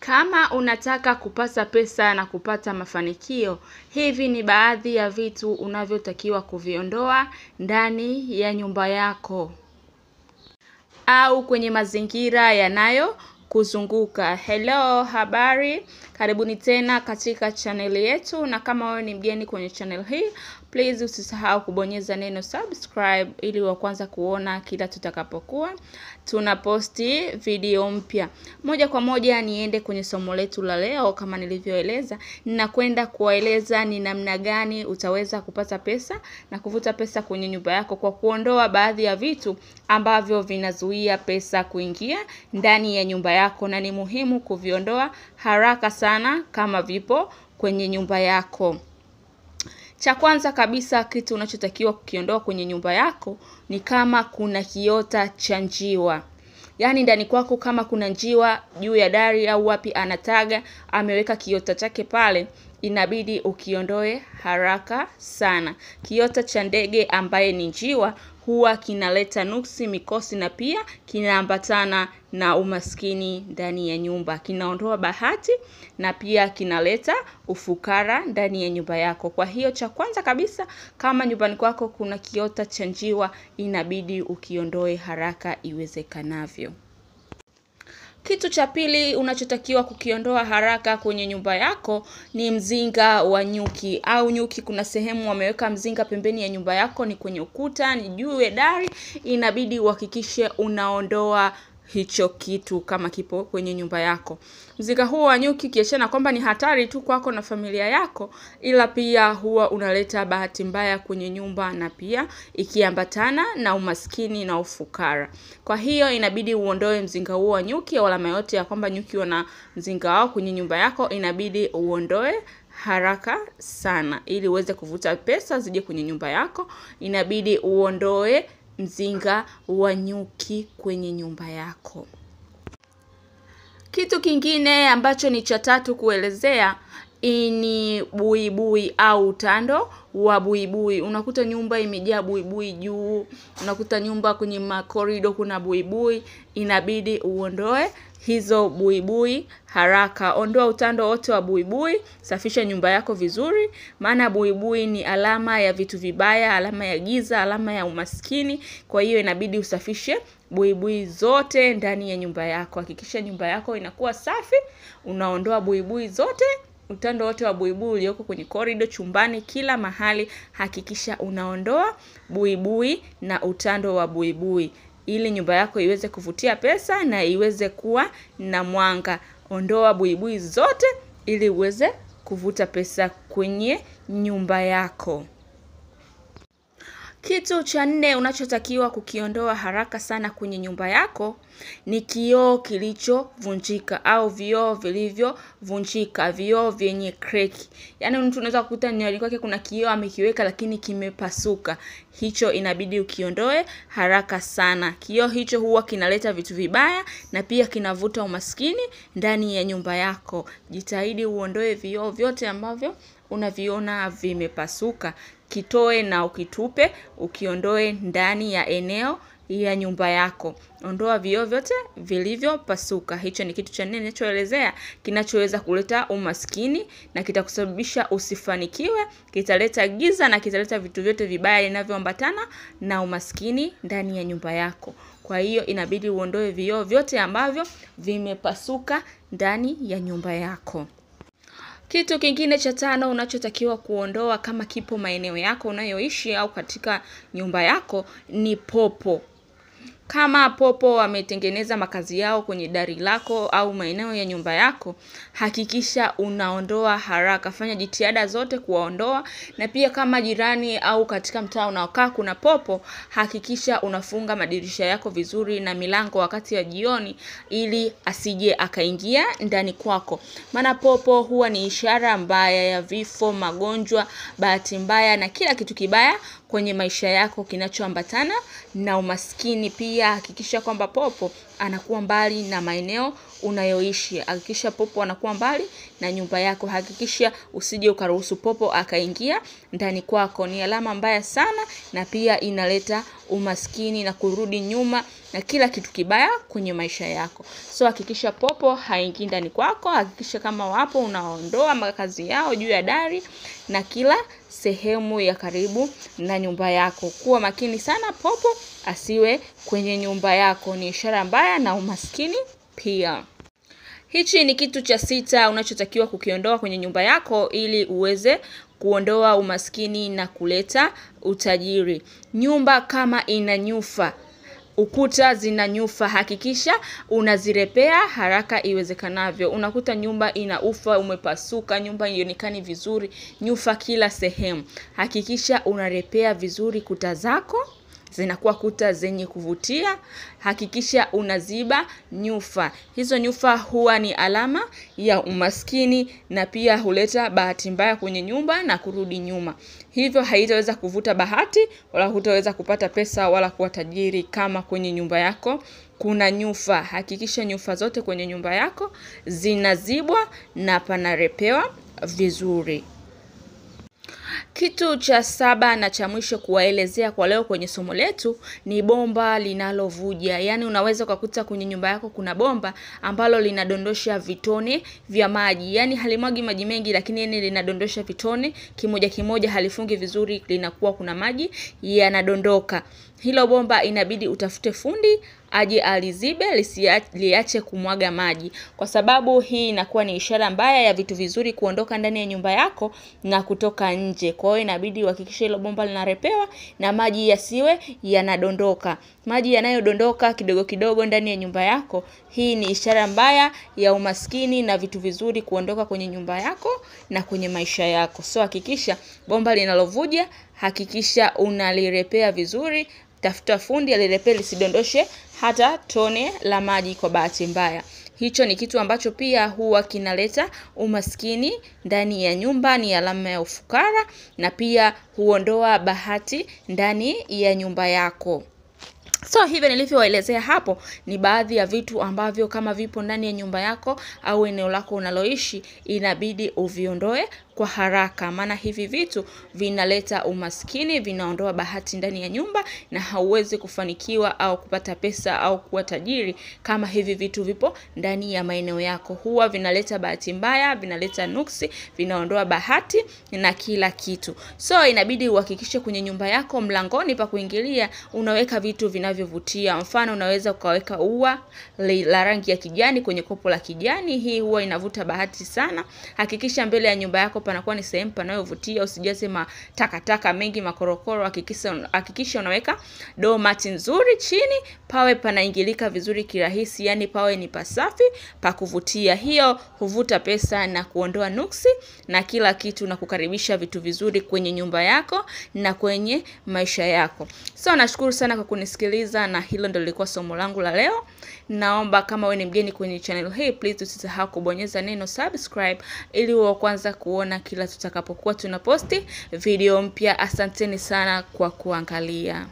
Kama unataka kupata pesa na kupata mafanikio, hivi ni baadhi ya vitu unavyotakiwa kuviondoa ndani ya nyumba yako au kwenye mazingira yanayo kuzunguka. Hello, habari. Karibuni tena katika channel yetu, na kama wewe ni mgeni kwenye channel hii, please usisahau kubonyeza neno subscribe ili wa kwanza kuona kila tutakapokuwa tunaposti video mpya. Moja kwa moja niende kwenye somo letu la leo. Kama nilivyoeleza, ninakwenda kuwaeleza ni namna gani utaweza kupata pesa na kuvuta pesa kwenye nyumba yako kwa kuondoa baadhi ya vitu ambavyo vinazuia pesa kuingia ndani ya nyumba yako, na ni muhimu kuviondoa haraka sana kama vipo kwenye nyumba yako. Cha kwanza kabisa, kitu unachotakiwa kukiondoa kwenye nyumba yako ni kama kuna kiota cha njiwa. Yaani ndani kwako kama kuna njiwa juu ya dari au wapi anataga, ameweka kiota chake pale, inabidi ukiondoe haraka sana. Kiota cha ndege ambaye ni njiwa huwa kinaleta nuksi, mikosi, na pia kinaambatana na umaskini ndani ya nyumba. Kinaondoa bahati na pia kinaleta ufukara ndani ya nyumba yako. Kwa hiyo cha kwanza kabisa, kama nyumbani kwako kuna kiota cha njiwa, inabidi ukiondoe haraka iwezekanavyo. Kitu cha pili unachotakiwa kukiondoa haraka kwenye nyumba yako ni mzinga wa nyuki au nyuki. Kuna sehemu wameweka mzinga pembeni ya nyumba yako, ni kwenye ukuta, ni juu ya dari, inabidi uhakikishe unaondoa hicho kitu kama kipo kwenye nyumba yako. Mzinga huo wa nyuki, kiachana kwamba ni hatari tu kwako na familia yako, ila pia huwa unaleta bahati mbaya kwenye nyumba, na pia ikiambatana na umaskini na ufukara. Kwa hiyo inabidi uondoe mzinga huo wa nyuki, au alama yote ya kwamba nyuki wana mzinga wao kwenye nyumba yako, inabidi uondoe haraka sana ili uweze kuvuta pesa zije kwenye nyumba yako. Inabidi uondoe mzinga wa nyuki kwenye nyumba yako. Kitu kingine ambacho ni cha tatu kuelezea ni buibui au utando wa buibui. Unakuta nyumba imejaa buibui juu, unakuta nyumba kwenye makorido kuna buibui, inabidi uondoe hizo buibui haraka. Ondoa utando wote wa buibui, safisha nyumba yako vizuri, maana buibui ni alama ya vitu vibaya, alama ya giza, alama ya umaskini. Kwa hiyo inabidi usafishe buibui zote ndani ya nyumba yako. Hakikisha nyumba yako inakuwa safi, unaondoa buibui zote, utando wote wa buibui ulioko kwenye korido, chumbani, kila mahali. Hakikisha unaondoa buibui na utando wa buibui ili nyumba yako iweze kuvutia pesa na iweze kuwa na mwanga. Ondoa buibui zote ili uweze kuvuta pesa kwenye nyumba yako. Kitu cha nne unachotakiwa kukiondoa haraka sana kwenye nyumba yako ni kioo kilichovunjika au vioo vilivyovunjika, vioo vyenye kreki. Yaani mtu unaweza kukuta nyumbani kwake kuna kioo amekiweka lakini kimepasuka. Hicho inabidi ukiondoe haraka sana. Kioo hicho huwa kinaleta vitu vibaya na pia kinavuta umaskini ndani ya nyumba yako. Jitahidi uondoe vioo vyote ambavyo unaviona vimepasuka. Kitoe na ukitupe, ukiondoe ndani ya eneo ya nyumba yako. Ondoa vioo vyote vilivyopasuka. Hicho ni kitu cha nne ninachoelezea kinachoweza kuleta umaskini na kitakusababisha usifanikiwe, kitaleta giza na kitaleta vitu vyote vibaya vinavyoambatana na umaskini ndani ya nyumba yako. Kwa hiyo inabidi uondoe vioo vyote ambavyo vimepasuka ndani ya nyumba yako. Kitu kingine cha tano unachotakiwa kuondoa kama kipo maeneo yako unayoishi au katika nyumba yako ni popo. Kama popo wametengeneza makazi yao kwenye dari lako au maeneo ya nyumba yako, hakikisha unaondoa haraka. Fanya jitihada zote kuwaondoa, na pia kama jirani au katika mtaa unaokaa kuna popo, hakikisha unafunga madirisha yako vizuri na milango wakati wa jioni ili asije akaingia ndani kwako. Maana popo huwa ni ishara mbaya ya vifo, magonjwa, bahati mbaya na kila kitu kibaya kwenye maisha yako kinachoambatana na umaskini. Pia hakikisha kwamba popo anakuwa mbali na maeneo unayoishi. Hakikisha popo anakuwa mbali na nyumba yako. Hakikisha usije ukaruhusu popo akaingia ndani kwako. Ni alama mbaya sana na pia inaleta umaskini na kurudi nyuma na kila kitu kibaya kwenye maisha yako. So hakikisha popo haingii ndani kwako, hakikisha kama wapo unaondoa makazi yao juu ya dari na kila sehemu ya karibu na nyumba yako. Kuwa makini sana popo asiwe kwenye nyumba yako, ni ishara mbaya na umaskini pia. Hichi ni kitu cha 6 unachotakiwa kukiondoa kwenye nyumba yako ili uweze kuondoa umaskini na kuleta utajiri. Nyumba kama ina nyufa, ukuta zina nyufa, hakikisha unazirepea haraka iwezekanavyo. Unakuta nyumba ina ufa, umepasuka, nyumba haionekani vizuri, nyufa kila sehemu. Hakikisha unarepea vizuri kuta zako, zinakuwa kuta zenye kuvutia. Hakikisha unaziba nyufa. Hizo nyufa huwa ni alama ya umaskini na pia huleta bahati mbaya kwenye nyumba na kurudi nyuma. Hivyo haitaweza kuvuta bahati wala hutaweza kupata pesa wala kuwa tajiri kama kwenye nyumba yako kuna nyufa. Hakikisha nyufa zote kwenye nyumba yako zinazibwa na panarepewa vizuri. Kitu cha 7 na cha mwisho kuwaelezea kwa leo kwenye somo letu ni bomba linalovuja. Yaani unaweza kukuta kwenye nyumba yako kuna bomba ambalo linadondosha vitone vya maji. Yaani halimwagi maji mengi lakini yani linadondosha vitone kimoja kimoja, halifungi vizuri, linakuwa kuna maji yanadondoka. Hilo bomba inabidi utafute fundi aje alizibe liache kumwaga maji, kwa sababu hii inakuwa ni ishara mbaya ya vitu vizuri kuondoka ndani ya nyumba yako na kutoka nje. Kwa hiyo inabidi uhakikishe hilo bomba linarepewa na maji yasiwe yanadondoka. Maji yanayodondoka kidogo kidogo ndani ya nyumba yako, hii ni ishara mbaya ya umaskini na vitu vizuri kuondoka kwenye nyumba yako na kwenye maisha yako. So hakikisha bomba linalovuja, hakikisha unalirepea vizuri. Tafuta fundi alirepea lisidondoshe hata tone la maji kwa bahati mbaya. Hicho ni kitu ambacho pia huwa kinaleta umaskini ndani ya nyumba, ni alama ya ufukara na pia huondoa bahati ndani ya nyumba yako. So hivyo nilivyowaelezea hapo ni baadhi ya vitu ambavyo kama vipo ndani ya nyumba yako au eneo lako unaloishi inabidi uviondoe kwa haraka, maana hivi vitu vinaleta umaskini, vinaondoa bahati ndani ya nyumba na hauwezi kufanikiwa au kupata pesa au kuwa tajiri kama hivi vitu vipo ndani ya maeneo yako. Huwa vinaleta bahati mbaya, vinaleta nuksi, vinaondoa bahati na kila kitu. So inabidi uhakikishe kwenye nyumba yako mlangoni pa kuingilia unaweka vitu vinavyovutia. Mfano unaweza ukaweka ua la rangi ya kijani kwenye kopo la kijani, hii huwa inavuta bahati sana. Hakikisha mbele ya nyumba yako panakuwa ni sehemu panayovutia, usijaze matakataka mengi, makorokoro. Hakikisha unaweka doormat nzuri chini, pawe panaingilika vizuri kirahisi, yani pawe ni pasafi pa kuvutia. Hiyo huvuta pesa na kuondoa nuksi na kila kitu na kukaribisha vitu vizuri kwenye nyumba yako na kwenye maisha yako. So nashukuru sana kwa kunisikiliza na hilo ndio lilikuwa somo langu la leo. Naomba kama wewe ni mgeni kwenye channel hii, please usisahau kubonyeza neno subscribe ili uwe kwanza kuona kila tutakapokuwa tunaposti video mpya. Asanteni sana kwa kuangalia.